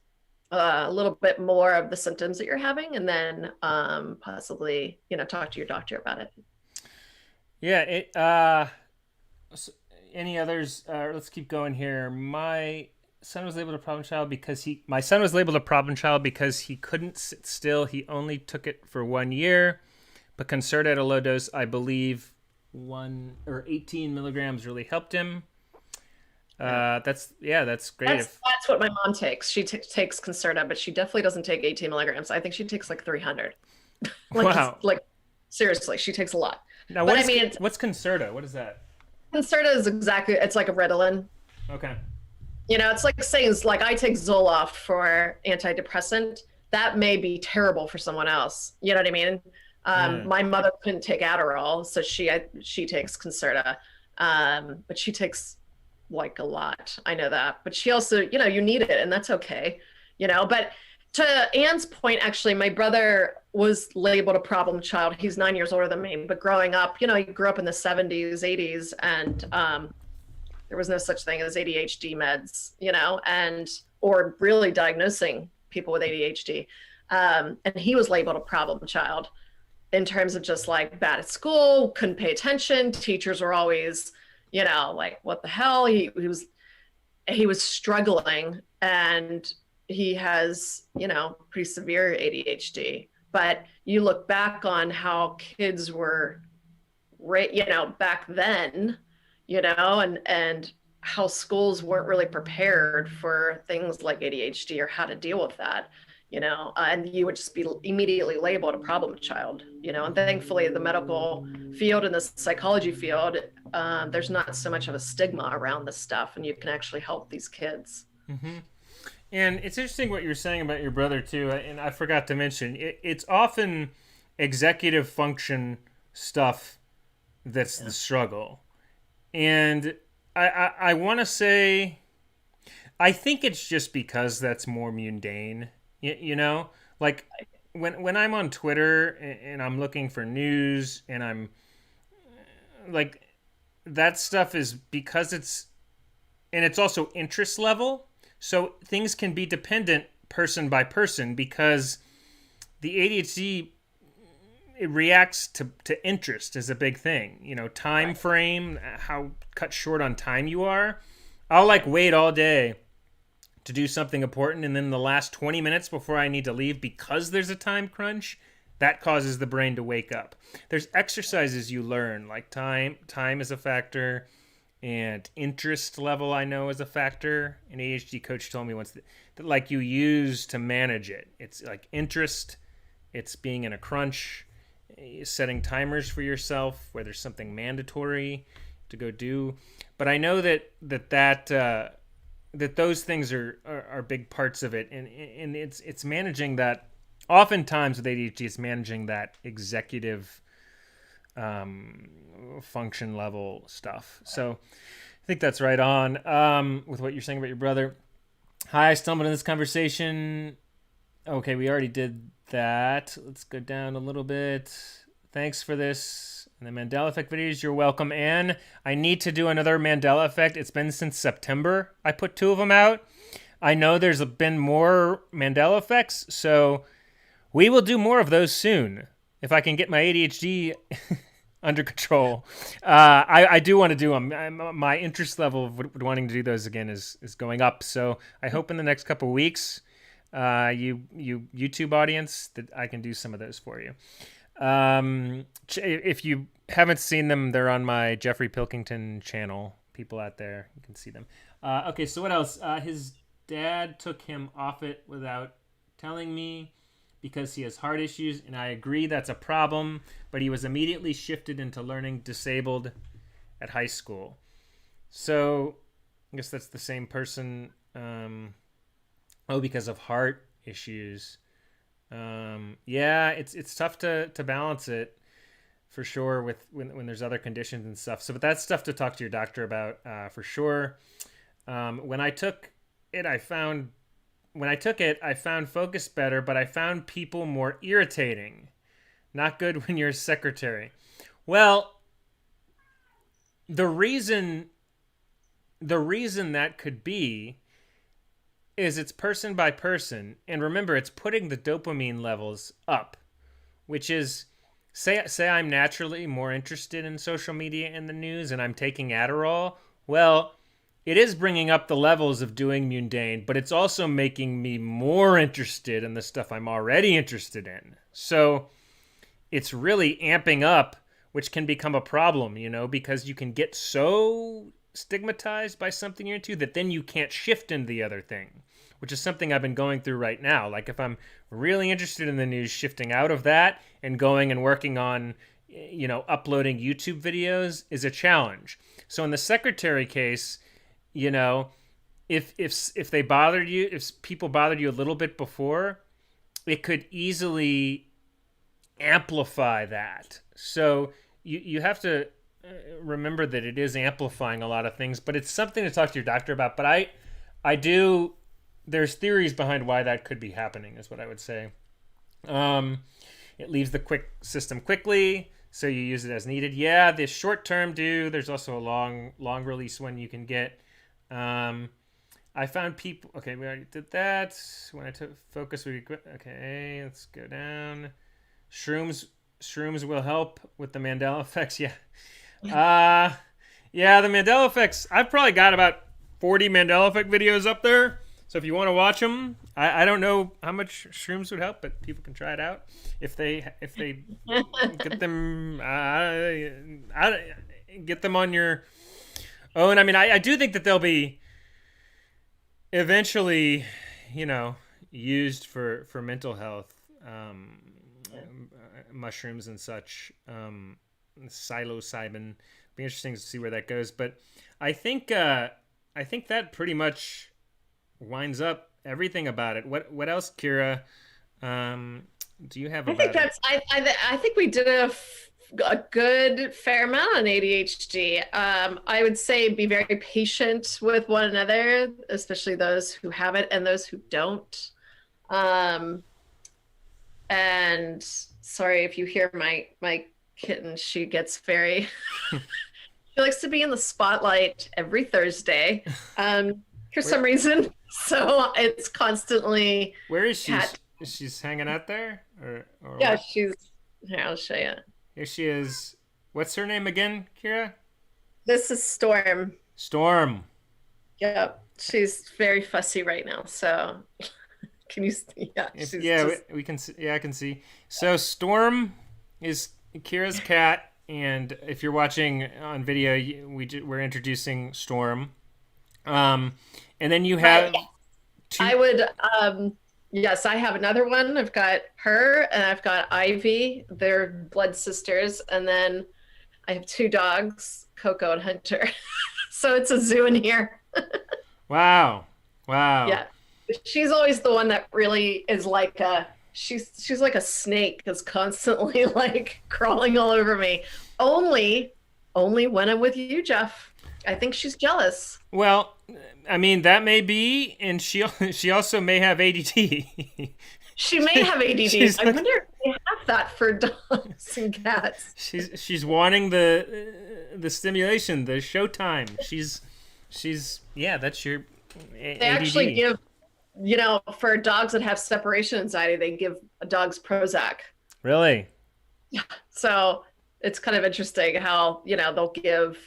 a little bit more of the symptoms that you're having, and then possibly, talk to your doctor about it. Yeah. Any others? Let's keep going here. My son was labeled a problem child because he couldn't sit still. He only took it for 1 year, but Concerta at a low dose, I believe 18 milligrams really helped him. That's great. That's what my mom takes. She takes Concerta, but she definitely doesn't take 18 milligrams. I think she takes like 300. Wow. Seriously, she takes a lot. Now, what's Concerta? What is that? Concerta is it's like a Ritalin. Okay. It's like saying, I take Zoloft for antidepressant. That may be terrible for someone else. You know what I mean? My mother couldn't take Adderall, so she takes Concerta, but she takes a lot. I know that, but she also, you need it, and that's okay. But to Anne's point, actually, my brother was labeled a problem child. He's 9 years older than me, but growing up, he grew up in the 70s, 80s, and there was no such thing as ADHD meds, or really diagnosing people with ADHD. And he was labeled a problem child in terms of just bad at school, couldn't pay attention. Teachers were always, what the hell? He was struggling, and he has, pretty severe ADHD. But you look back on how kids were back then, and how schools weren't really prepared for things like ADHD or how to deal with that, and you would just be immediately labeled a problem child, and thankfully the medical field and the psychology field, there's not so much of a stigma around this stuff, and you can actually help these kids. Mm-hmm. And it's interesting what you're saying about your brother too. And I forgot to mention it's often executive function stuff that's the struggle. And I want to say, I think it's just because that's more mundane. Like when I'm on Twitter and I'm looking for news and I'm like, that stuff is because it's also interest level. So things can be dependent person by person because the ADHD, it reacts to interest is a big thing. Time frame, how cut short on time you are. I'll like wait all day to do something important, and then the last 20 minutes before I need to leave because there's a time crunch, that causes the brain to wake up. There's exercises you learn, like time is a factor, and interest level I know is a factor. An ADHD coach told me once that like you use to manage it. It's like interest, it's being in a crunch, setting timers for yourself where there's something mandatory to go do. But I know that those things are big parts of it, and it's managing that. Oftentimes with ADHD, it's managing that executive function level stuff. So I think that's right on with what you're saying about your brother. Hi, I stumbled in this conversation. Okay, we already did that. Let's go down a little bit. Thanks for this. And the Mandela Effect videos, you're welcome. And I need to do another Mandela Effect. It's been since September. I put 2 of them out. I know there's been more Mandela Effects, so we will do more of those soon. If I can get my ADHD under control. I do want to do them. My interest level of wanting to do those again is going up. So I hope in the next couple of weeks, you YouTube audience, that I can do some of those for you. If you haven't seen them, they're on my Jeffrey Pilkington channel. People out there, you can see them. Okay, so what else? His dad took him off it without telling me because he has heart issues, and I agree that's a problem, but he was immediately shifted into learning disabled at high school. So I guess that's the same person. Because of heart issues. Yeah, it's tough to balance it for sure with when there's other conditions and stuff. So, but that's stuff to talk to your doctor about for sure. When I took it, I found focus better, but I found people more irritating. Not good when you're a secretary. Well, the reason that could be is it's person by person. And remember, it's putting the dopamine levels up, which is, say I'm naturally more interested in social media and the news and I'm taking Adderall. Well, it is bringing up the levels of doing mundane, but it's also making me more interested in the stuff I'm already interested in. So it's really amping up, which can become a problem, because you can get so stigmatized by something you're into that then you can't shift into the other thing, which is something I've been going through right now. Like if I'm really interested in the news, shifting out of that and going and working on, uploading YouTube videos is a challenge. So in the secretary case, if they bothered you, if people bothered you a little bit before, it could easily amplify that. So you have to remember that it is amplifying a lot of things, but it's something to talk to your doctor about. But there's theories behind why that could be happening, is what I would say. It leaves the quick system quickly, so you use it as needed. Yeah, the short term there's also a long release one you can get. I found people. Okay, we already did that. When I took focus, okay, let's go down. Shrooms will help with the Mandela effects. Yeah. Yeah, the Mandela effects. I've probably got about 40 Mandela effect videos up there. So if you want to watch them, I don't know how much shrooms would help, but people can try it out if they get them get them on your own. I mean, I do think that they'll be eventually, you know, used for mental health, mushrooms and such, psilocybin. Be interesting to see where that goes, but I think I think that pretty much winds up everything about it. What else, Kira? Do you have I think about it? that's I think we did a good fair amount on ADHD. I would say be very patient with one another, especially those who have it and those who don't. Um, and sorry if you hear my kitten, she gets very she likes to be in the spotlight every Thursday. For Where some reason. So it's constantly where is she? cat. She's hanging out there, or Yeah, what? she's here, I'll show you. Here she is. What's her name again, Kira? This is Storm. Storm. Yep. She's very fussy right now. So can you see? Yeah, If she's yeah, just we can see, yeah, I can see. So Storm is Kira's cat, and if you're watching on video, we're introducing Storm. Um, and then you right. have two. I would yes, I have another one. I've got her and I've got Ivy. They're blood sisters. And then I have two dogs, Coco and Hunter. So it's a zoo in here. Wow, wow. Yeah. She's always the one that really is like a she's like a snake that's constantly like crawling all over me. Only when I'm with you, Geoff. I think she's jealous. Well, I mean that may be, and she also may have ADD. She may have ADD. She's I like wonder if they have that for dogs and cats. she's wanting the stimulation, the showtime. She's yeah, that's your They actually ADD. give, for dogs that have separation anxiety, they give dogs Prozac. Really? So it's kind of interesting how, they'll give,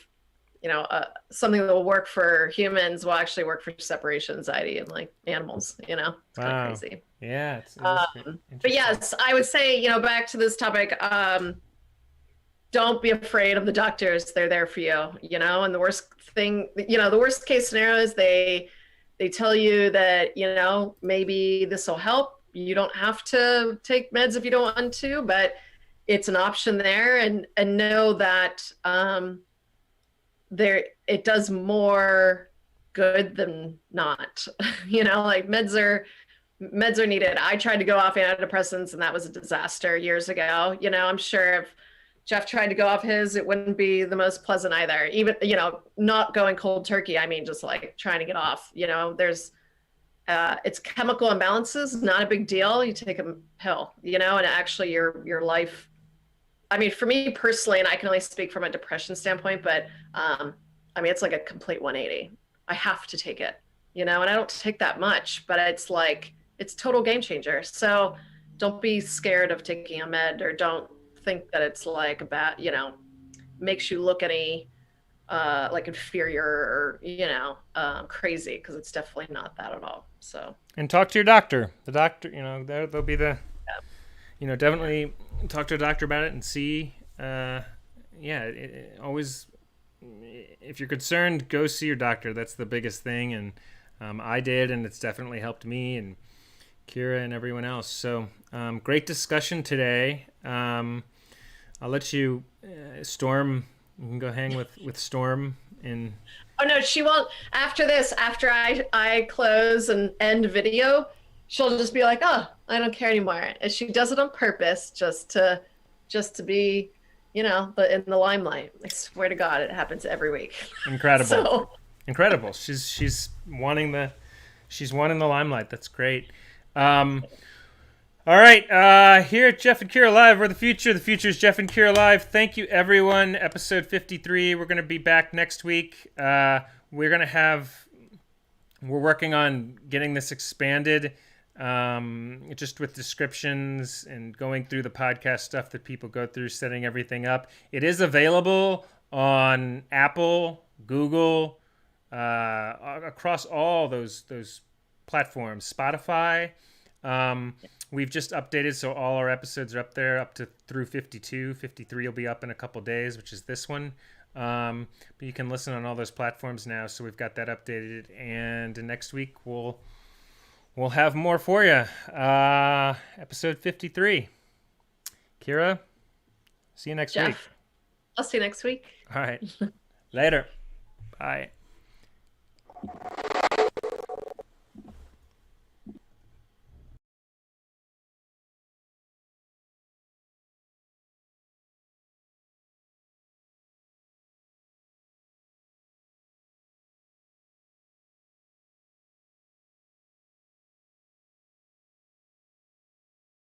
something that will work for humans will actually work for separation anxiety and like animals, it's kind of Wow. crazy. Yeah, But interesting. yes, I would say, back to this topic, don't be afraid of the doctors. They're there for you, and the worst thing, the worst case scenario is they tell you that, maybe this will help. You don't have to take meds if you don't want to, but it's an option there, and know that there it does more good than not. Like meds are needed. I tried to go off antidepressants and that was a disaster years ago. I'm sure if Geoff tried to go off his, it wouldn't be the most pleasant either. Even, not going cold turkey. I mean, just like trying to get off, there's, it's chemical imbalances, not a big deal. You take a pill, and actually your life, I mean, for me personally, and I can only speak from a depression standpoint, but, I mean, it's like a complete 180. I have to take it, and I don't take that much, but it's like, it's total game changer. So don't be scared of taking a med, or don't think that it's like a bad, makes you look any like inferior or crazy, because it's definitely not that at all. So And talk to your doctor. The doctor, they'll be the, yeah. definitely talk to a doctor about it and see. Always, if you're concerned, go see your doctor. That's the biggest thing. And I did, and it's definitely helped me and Kira and everyone else. So great discussion today. I'll let you, Storm. You can go hang with Storm and. Oh no, she won't. After this, after I close and end video, she'll just be like, "Oh, I don't care anymore." And she does it on purpose, just to be, in the limelight. I swear to God, it happens every week. Incredible. So Incredible. She's wanting the limelight. That's great. All right, here at Geoff and Kira Live, we're the future. The future is Geoff and Kira Live. Thank you, everyone. Episode 53. We're going to be back next week. We're working on getting this expanded, just with descriptions and going through the podcast stuff that people go through, setting everything up. It is available on Apple, Google, across all those platforms. Spotify. Um, we've just updated, so all our episodes are up there, up to through 52. 53 will be up in a couple days, which is this one. But you can listen on all those platforms now, so we've got that updated. And next week we'll have more for you. Episode 53. Kira, see you next week. Jeff, I'll see you next week. All right. Later. Bye.